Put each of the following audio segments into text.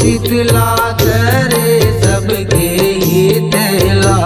शीतला करे सबके हितला।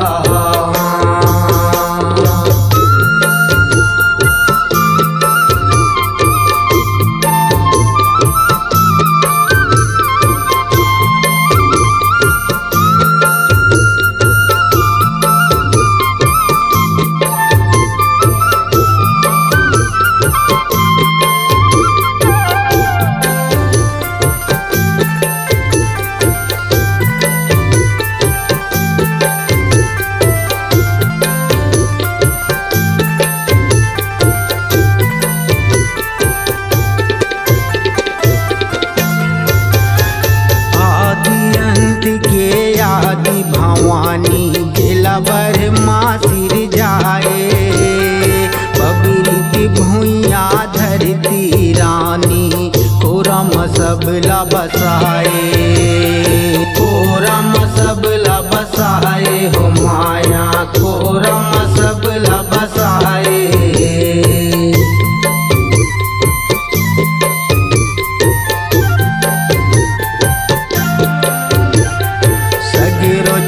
भवानी गेला ब्रह्मा सिर जाए, पवित्र भुइया धरती रानी कोरम सबला बसाए। कोरम सबला बसाए हो माया कोरम सबला बसाए।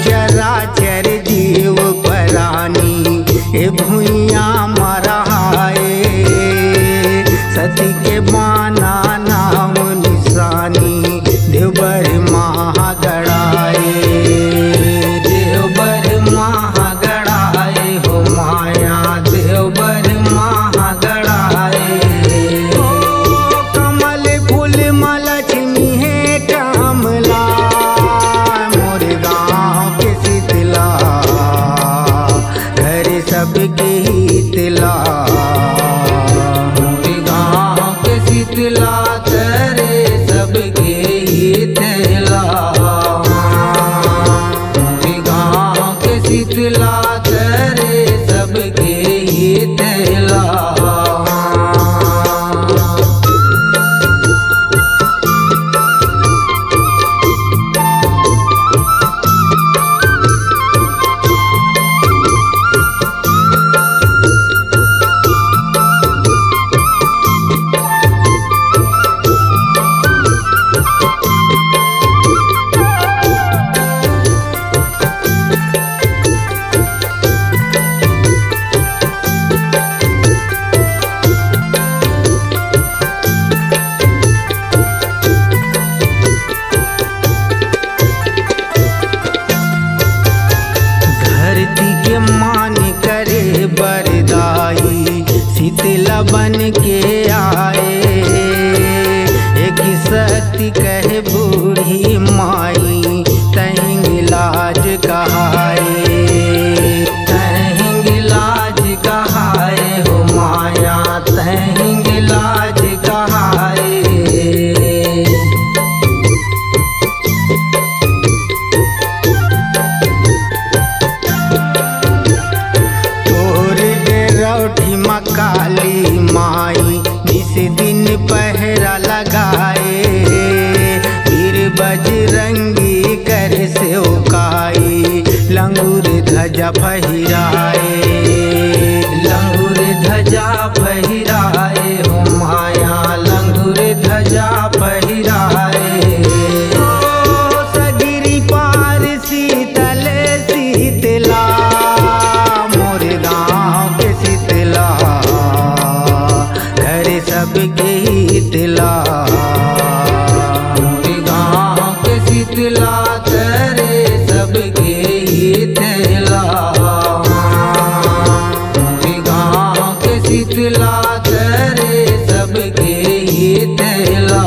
चराचर जीव परानी ए भुइया मरहाए, सती के माना नाम निशानी देवर महागड़ाए। देवर महागड़ाए हो माया देवर महागड़ाए। कमल फूल मलक्ष्मी है कमला, सबके हितला। गाँव के शीतला करे सबके हितला। गाँव के शीतला करे सबके हितला। मान करे बरदाई शीतला बन के आए, एक सती कहे बूढ़ी माई तहिंग लाज कहाए। तहिंग लाज कहाए हो माया तहिंग लाज कहाए। काली माई जिस दिन पहरा लगाए, फिर बजरंगी कर सेवकाई लंगूर ध्वजा फहिराए। लंगूर ध्वजा फहिराए हो माया लंगूर ध्वजा फहिराए। सगिरी पार शीतल शीतला मोर गाँव के शीतला करे सबके हितला। गाँव के शीतला करे सबके हितला। गाँव के शीतला करे सबके हितला।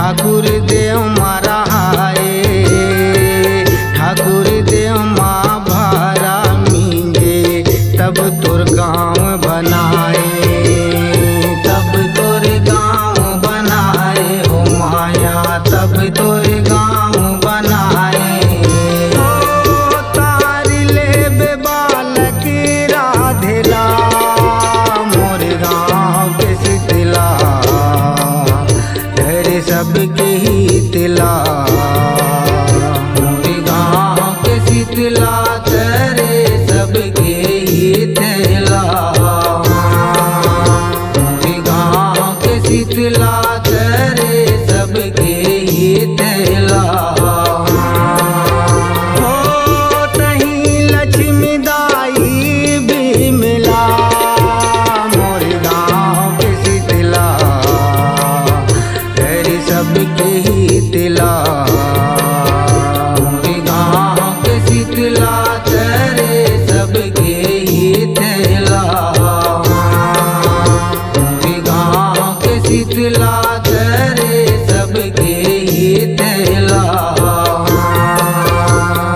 ठाकुर देव मारा आए, ठाकुर देव माँ भारा मींजे, तब तोर गाँव बनाए, तब तोर गाँव बनाए हो माया, तब तोर गाँव बनाए। ओ तारी ले बालक राधेला, मोर गाँव के शीतला, घर सबके ही तिला, मोर गाँव के शीतला करे सबके ही तेला, मोर गाँव के शीतला करे सबके ही तेला। ओ तहीं लक्ष्मी दाई भी मिला, मोर गाँव के शीतला, घर सबके ही तिला, मोर गाँव के शीतला करे सबके ही तेला, मोर गाँव के शीतला करे सबके ही तेला,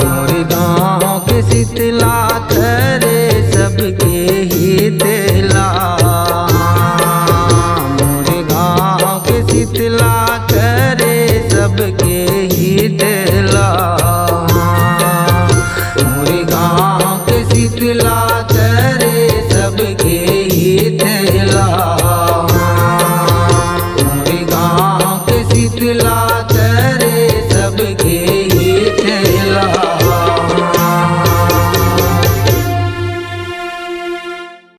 मोर गाँव के शीतला करे सबके ही तेला, मोर गाँव के शीतला करे सबके ही तेला, मोर गाँव के शीतला करे सबके ही तेला, मोर गाँव के शीतला